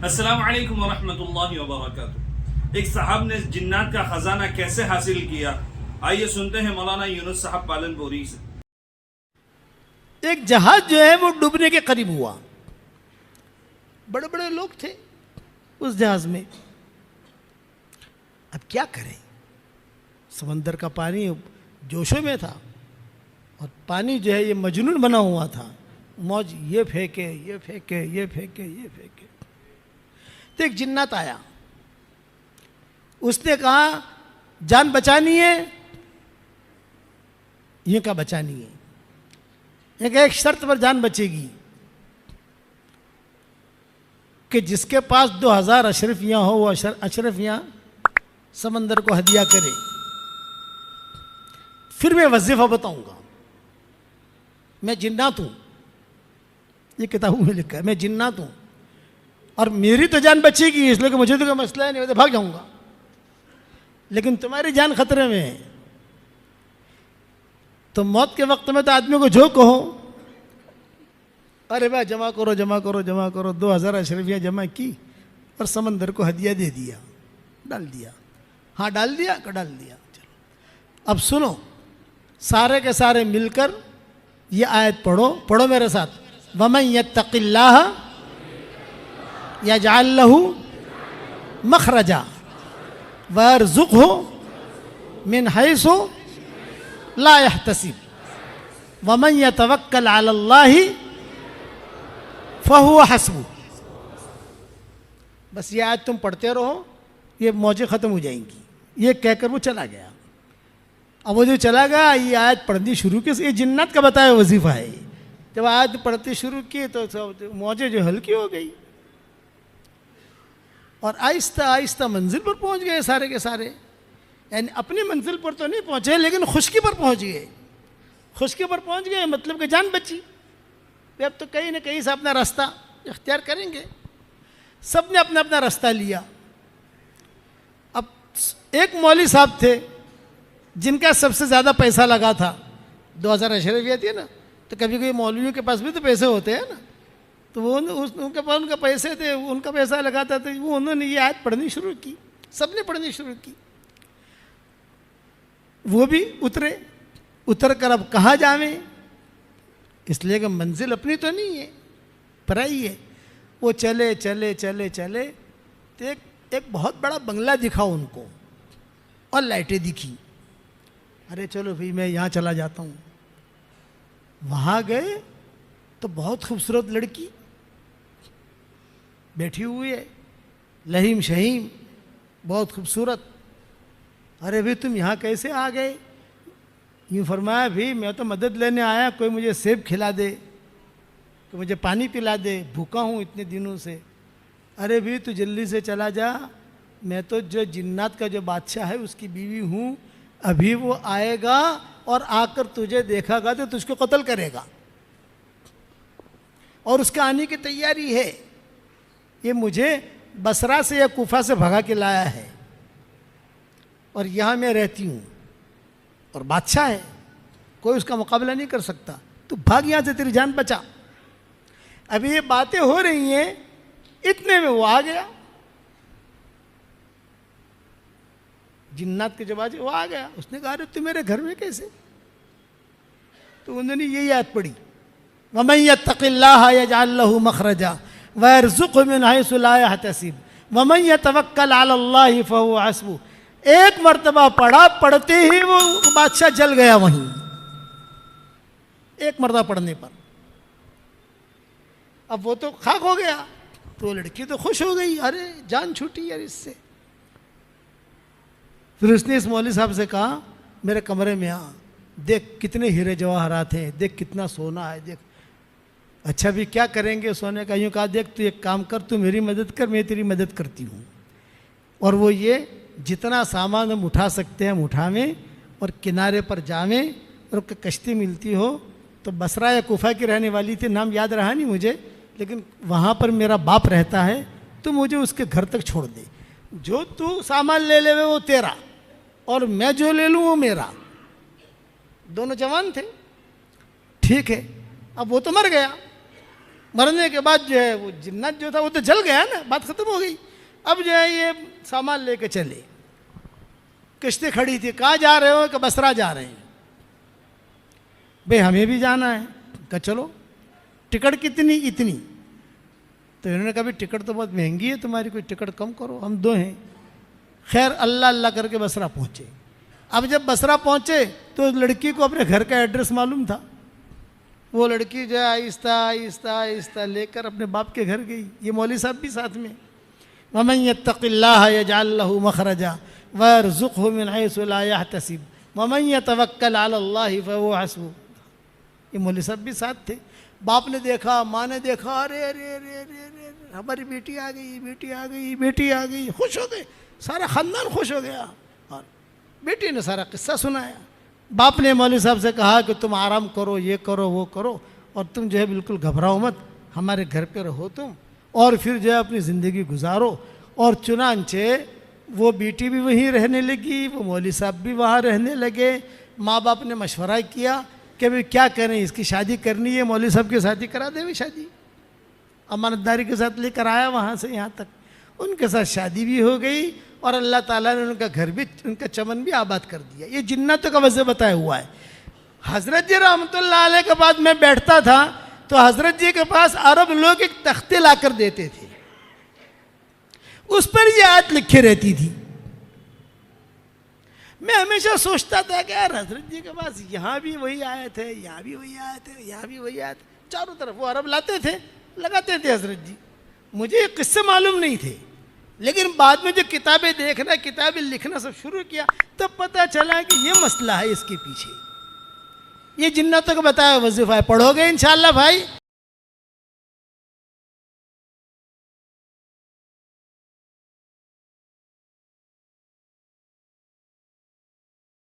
अस्सलाम वालेकुम वरहमतुल्लाहि वबरकातुहू। एक साहब ने जिन्नात का खजाना कैसे हासिल किया, आइए सुनते हैं मौलाना यूनुस साहब पालनपुरी से। एक जहाज जो है वो डूबने के करीब हुआ। बड़े बड़े लोग थे उस जहाज में। अब क्या करें, समंदर का पानी जोशों में था और पानी जो है ये मजनून बना हुआ था। मौज ये फेंके ये फेंके ये फेंके ये फेंके। तो एक जिन्नात आया, उसने कहा जान बचानी है। ये क्या बचानी है? एक शर्त पर जान बचेगी कि जिसके पास 2000 अशरफियाँ हो वो अशरफियाँ समंदर को हदिया करे। फिर मैं वजीफा बताऊंगा। मैं जिन्नात हूँ, ये किताबों में लिखा है, मैं जिन्नात हूँ और मेरी तो जान बचेगी, इसलिए कि मुझे तो कोई मसला है नहीं, मैं तो भाग जाऊंगा। लेकिन तुम्हारी जान खतरे में है। तो मौत के वक्त में तो आदमी को जो कहो, अरे भाई जमा करो जमा करो जमा करो, 2000 अशरफियाँ जमा की और समंदर को हदिया दे दिया, डाल दिया। हाँ डाल दिया का डाल दिया। चलो अब सुनो, सारे के सारे मिलकर ये आयत पढ़ो, पढ़ो मेरे साथ। वमन यत्तक़िल्लाह यजअल लहू मखरजा वयरज़ुक़हु मिन हैसु ला यहतसिब वमन यतवक्कल अलल्लाहि फहुव हस्बुह। बस ये आयत तुम पढ़ते रहो, ये मौजें ख़त्म हो जाएंगी। ये कहकर वो चला गया। अब वो जो चला गया, ये आयत पढ़नी शुरू की। ये जिन्नत का बताया वजीफ़ा है। जब आयत पढ़ती शुरू की तो मौजें जो हल्की हो गई और आहिस्ता आहिस्ता मंजिल पर पहुंच गए सारे के सारे। यानी अपनी मंजिल पर तो नहीं पहुंचे, लेकिन खुशकी पर पहुंच गए। खुशकी पर पहुंच गए मतलब कि जान बची। अब तो कहीं ना कहीं से अपना रास्ता इख्तियार करेंगे। सब ने अपना अपना रास्ता लिया। अब एक मौलवी साहब थे जिनका सबसे ज़्यादा पैसा लगा था। 2000 अशरफिया थी ना, तो कभी कभी मौलवियों के पास भी तो पैसे होते हैं ना, तो वो उनके पास उनका पैसे थे, उनका पैसा लगा था, तो वो उन्होंने ये आयत पढ़नी शुरू की। सबने पढ़नी शुरू की। वो भी उतर कर अब कहाँ जावें, इसलिए कि मंजिल अपनी तो नहीं है, पराई है। वो चले चले चले चले तो एक बहुत बड़ा बंगला दिखा उनको और लाइटें दिखी। अरे चलो भाई मैं यहाँ चला जाता हूँ। वहाँ गए तो बहुत खूबसूरत लड़की बैठी हुई है, लहीम शहीम, बहुत खूबसूरत। अरे भाई तुम यहाँ कैसे आ गए? यूँ फरमाया भाई मैं तो मदद लेने आया, कोई मुझे सेब खिला दे, कोई मुझे पानी पिला दे, भूखा हूँ इतने दिनों से। अरे भाई तू जल्दी से चला जा, मैं तो जो जिन्नात का जो बादशाह है उसकी बीवी हूँ। अभी वो आएगा और आकर तुझे देखेगा तो तुझको कत्ल करेगा और उसके आने की तैयारी है। ये मुझे बसरा से या कूफा से भगा के लाया है और यहाँ मैं रहती हूँ और बादशाह है, कोई उसका मुकाबला नहीं कर सकता। तो भाग यहाँ से, तेरी जान बचा। अभी ये बातें हो रही हैं, इतने में वो आ गया। जिन्नात के जवाब वो आ गया। उसने कहा अरे तू मेरे घर में कैसे? तो उन्होंने यही आयत पढ़ी, वमन यत्तक़िल्लाह यजअल लहू मखरजा वयरज़ुक़हु मिन हैसु ला यहतसिब वमन यतवक्कल अलल्लाहि फहुव हस्बुह। एक मर्तबा पढ़ा, पढ़ते ही वो बादशाह जल गया वहीं, एक मर्तबा पढ़ने पर। अब वो तो खाक हो गया, तो लड़की तो खुश हो गई, अरे जान छूटी यार इससे। फिर उसने इस मौलवी साहब से कहा मेरे कमरे में आ, देख कितने हीरे जवाहरात हैं, देख कितना सोना है, देख। अच्छा भी क्या करेंगे सोने का? यूँ कहा देख तू एक काम कर, तू मेरी मदद कर, मैं तेरी मदद करती हूँ। और वो ये जितना सामान हम उठा सकते हैं हम उठावें और किनारे पर जावें। और कश्ती मिलती हो तो बसरा या कूफा की रहने वाली थी, नाम याद रहा नहीं मुझे, लेकिन वहाँ पर मेरा बाप रहता है, तो मुझे उसके घर तक छोड़ दे। जो तू सामान ले ले वो तेरा और मैं जो ले लूँ वो मेरा। दोनों जवान थे, ठीक है। अब वो तो मर गया, मरने के बाद जो है वो जिन्नात जो था वो तो जल गया ना, बात ख़त्म हो गई। अब जो है ये सामान लेके चले, किश्ती खड़ी थी, कहाँ जा रहे हो? कि बसरा जा रहे हैं। भाई हमें भी जाना है। कहा चलो, टिकट कितनी? इतनी। तो इन्होंने कहा भाई टिकट तो बहुत महंगी है तुम्हारी, कोई टिकट कम करो, हम दो हैं। खैर अल्लाह अल्लाह करके बसरा पहुँचे। अब जब बसरा पहुँचे तो लड़की को अपने घर का एड्रेस मालूम था। वो लड़की जो है आहिस्ता आहिस्ता आहिस्ता लेकर अपने बाप के घर गई। ये मौलवी साहब भी साथ में। वमन यत्तक़िल्लाह यजअल लहू मखरजा वयरज़ुक़हु मिन हैसु ला यहतसिब वमन यतवक्कल अलल्लाहि फहुव हस्बुह। ये मौलवी साहब भी साथ थे। बाप ने देखा, माँ ने देखा, अरे अरे अरे अरे अरे हमारी बेटी आ गई, बेटी आ गई, बेटी आ गई। खुश हो गए, सारा ख़ानदान खुश हो गया। और बेटी ने सारा किस्सा सुनाया। बाप ने मौलवी साहब से कहा कि तुम आराम करो, ये करो, वो करो, और तुम जो है बिल्कुल घबराओ मत, हमारे घर पे रहो तुम, और फिर जो है अपनी ज़िंदगी गुजारो। और चुनांचे वो बेटी भी वहीं रहने लगी, वो मौलवी साहब भी वहाँ रहने लगे। माँ बाप ने मशवरा किया कि भाई क्या करें, इसकी शादी करनी है, मौलवी साहब की शादी करा दे। शादी अमानतदारी के साथ लेकर आया वहाँ से यहाँ तक, उनके साथ शादी भी हो गई और अल्लाह ताला ने उनका घर भी, उनका चमन भी आबाद कर दिया। ये जिन्नतों का वजह बताया हुआ है। हज़रत जी रहमतुल्लाह अलैह के बाद मैं बैठता था तो हज़रत जी के पास अरब लोग एक तख्ते लाकर देते थे, उस पर ये आयत लिखी रहती थी। मैं हमेशा सोचता था कि यार हज़रत जी के पास यहाँ भी वही आयत है, यहाँ भी वही आयत है, यहाँ भी वही आयत, चारों तरफ वो अरब लाते थे, लगाते थे हज़रत जी। मुझे ये किस्से मालूम नहीं थे, लेकिन बाद में जो किताबें देखना, किताबें लिखना सब शुरू किया, तब पता चला कि ये मसला है इसके पीछे। ये जिन्नतों का बताया वजीफा है, पढ़ोगे इंशाअल्लाह भाई।